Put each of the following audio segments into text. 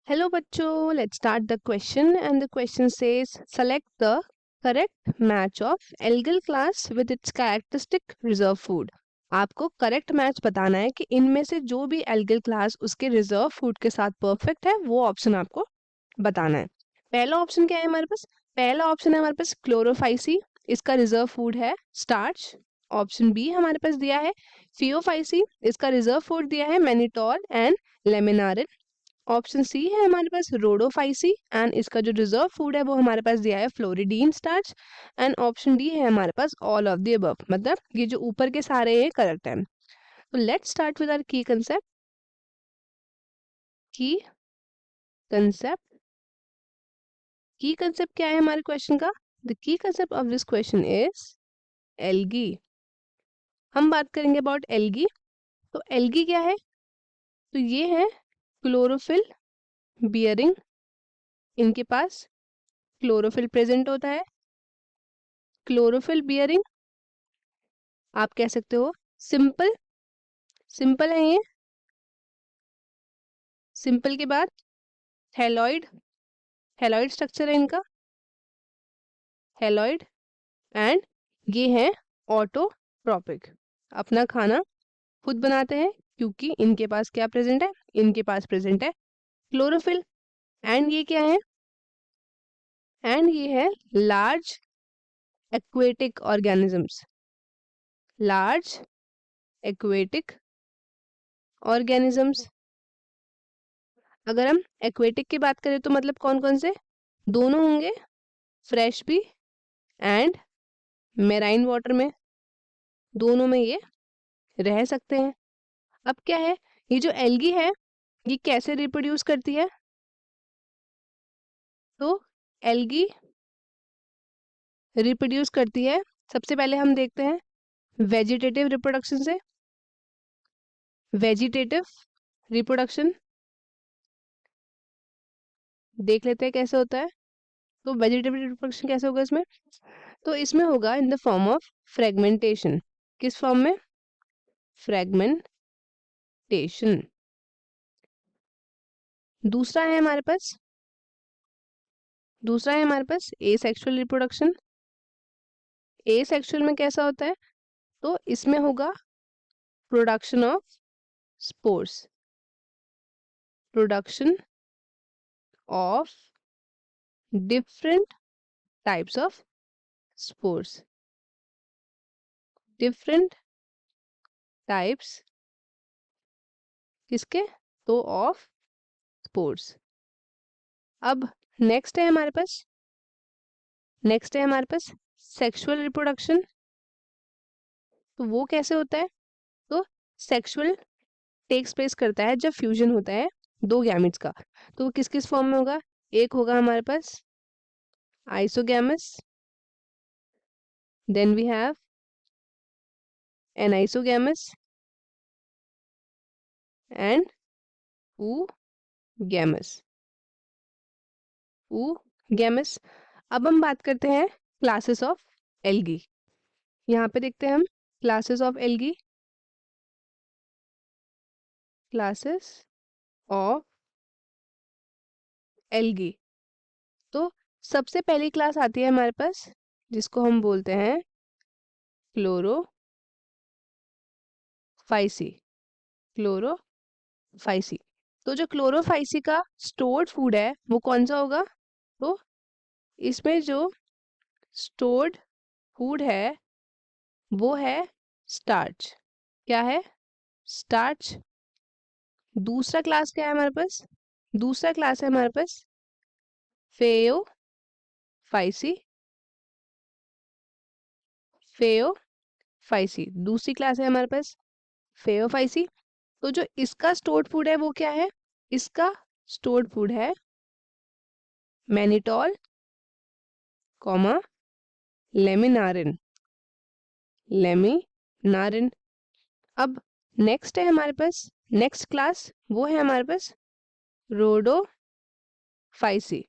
Hello बच्चों, let's start the question and the question says select the correct match of algal class with its characteristic reserve food. आपको correct match बताना है कि इनमें से जो भी एल्गल क्लास उसके रिजर्व फूड के साथ परफेक्ट है वो ऑप्शन आपको बताना है। पहला ऑप्शन क्या है हमारे पास? पहला ऑप्शन है हमारे पास क्लोरोफाइसी, इसका रिजर्व फूड है स्टार्च। ऑप्शन बी हमारे पास दिया है फियोफाइसी, इसका रिजर्व फूड दिया है मैनिटोल एंड लेमिनारिन। ऑप्शन सी है हमारे पास रोडोफाइसी एंड इसका जो रिजर्व फूड है वो हमारे पास दिया है फ्लोरिडीन स्टार्च। एंड ऑप्शन डी है हमारे पास ऑल ऑफ द अबव, मतलब ये जो ऊपर के सारे हैं करेक्ट है। तो लेट्स स्टार्ट विद आवर की कंसेप्ट। की कंसेप्ट की कंसेप्ट क्या है हमारे क्वेश्चन का? The key concept of this question is algae. हम बात करेंगे अबाउट एल्गी। तो एल्गी क्या है? तो ये है क्लोरोफिल बियरिंग, इनके पास क्लोरोफिल प्रेजेंट होता है। क्लोरोफिल बियरिंग आप कह सकते हो सिंपल, सिंपल है ये। सिंपल के बाद हेलॉइड, हेलॉइड स्ट्रक्चर है इनका, हेलॉइड। एंड ये है ऑटोट्रॉपिक, अपना खाना खुद बनाते हैं क्योंकि इनके पास क्या प्रेजेंट है? इनके पास प्रेजेंट है क्लोरोफिल। एंड ये क्या है? एंड ये है large aquatic organisms, large aquatic organisms. अगर हम एक्वेटिक की बात करें तो मतलब कौन कौन से? दोनों होंगे, फ्रेश भी एंड मेराइन वाटर में, दोनों में ये रह सकते हैं। अब क्या है, ये जो एल्गी है ये कैसे रिप्रोड्यूस करती है? तो एल्गी रिप्रोड्यूस करती है, सबसे पहले हम देखते हैं वेजिटेटिव रिप्रोडक्शन से। वेजिटेटिव रिप्रोडक्शन देख लेते हैं कैसे होता है। तो वेजिटेटिव रिप्रोडक्शन कैसे होगा इसमें? तो इसमें होगा in the form of fragmentation. किस फॉर्म में? फ्रेगमेंटेशन। दूसरा है हमारे पास, दूसरा है हमारे पास एसेक्सुअल रिप्रोडक्शन। एसेक्सुअल में कैसा होता है? तो इसमें होगा production of spores, production of different types of spores, different types किसके? तो ऑफ स्पोर्स। अब नेक्स्ट है हमारे पास, नेक्स्ट है हमारे पास सेक्सुअल रिप्रोडक्शन। तो वो कैसे होता है? तो सेक्सुअल टेक्स प्लेस करता है जब फ्यूजन होता है दो गैमेट्स का। तो वो किस किस फॉर्म में होगा? एक होगा हमारे पास isogamous, then we have anisogamous and oogamous, oogamous। अब हम बात करते हैं क्लासेस ऑफ एल्गी। यहाँ पे देखते हैं हम classes of algae, classes of algae. तो सबसे पहली क्लास आती है हमारे पास जिसको हम बोलते हैं क्लोरोफाइसी, क्लोरोफाइसी। तो जो क्लोरोफाइसी का स्टोर्ड फूड है वो कौन सा होगा? तो इसमें जो स्टोर्ड फूड है वो है स्टार्च। क्या है? स्टार्च। दूसरा क्लास क्या है हमारे पास? दूसरा क्लास है हमारे पास फेयोफाइसी, फेयोफाइसी दूसरी क्लास है हमारे पास फेयोफाइसी। तो जो इसका स्टोर्ड फूड है वो क्या है? इसका स्टोर्ड फूड है मैनिटोल कॉमा लेमिनारिन, लेमिनारिन। अब नेक्स्ट है हमारे पास, नेक्स्ट क्लास वो है हमारे पास रोडोफाइसी,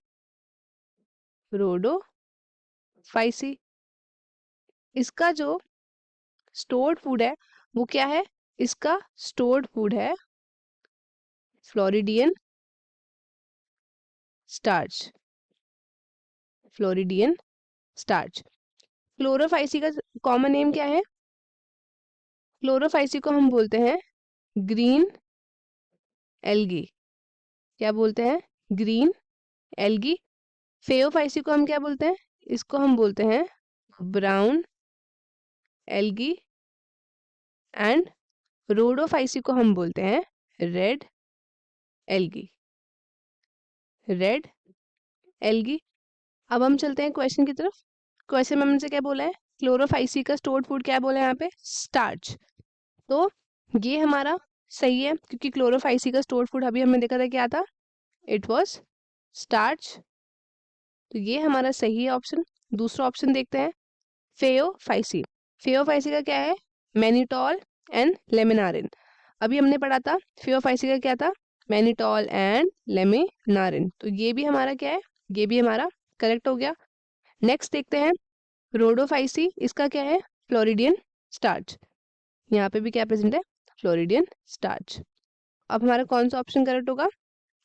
रोडोफाइसी। इसका जो स्टोर्ड फूड है वो क्या है? इसका स्टोर्ड फूड है floridean starch, floridean starch. Chlorophyceae का कॉमन नेम क्या है? क्लोरोफाइसी को हम बोलते हैं ग्रीन एल्गी। क्या बोलते हैं? Green algae. फेओफाइसी को हम क्या बोलते हैं? इसको हम बोलते हैं ब्राउन एल्गी। एंड रोडोफाइसी को हम बोलते हैं रेड एल्गी। Red algae. अब हम चलते हैं क्वेश्चन की तरफ। क्वेश्चन में हमसे क्या बोला है? क्लोरोफाइसी का स्टोर्ड फूड क्या बोला है यहाँ पे? स्टार्च। तो ये हमारा सही है, क्योंकि क्लोरोफाइसी का स्टोर्ड फूड अभी हमने देखा था क्या था? It was starch. तो ये हमारा सही है ऑप्शन। दूसरा ऑप्शन देखते हैं, फेओफाइसी। फेओफाइसी का क्या है? Mannitol and laminarin. अभी हमने पढ़ा था फेओफाइसी का क्या था? Mannitol and laminarin. तो ये भी हमारा क्या है? ये भी हमारा करेक्ट हो गया। नेक्स्ट देखते हैं रोडोफाइसी। इसका क्या है? Floridean starch. यहाँ पे भी क्या प्रेजेंट है? Floridean starch. अब हमारा कौन सा ऑप्शन करेक्ट होगा?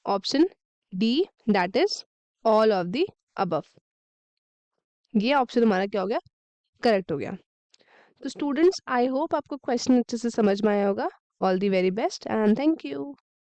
Option D, that is all of the above. ये ऑप्शन हमारा क्या हो गया? करेक्ट हो गया। तो स्टूडेंट्स, आई होप आपको क्वेश्चन अच्छे से समझ में आया होगा। All the very best and thank you.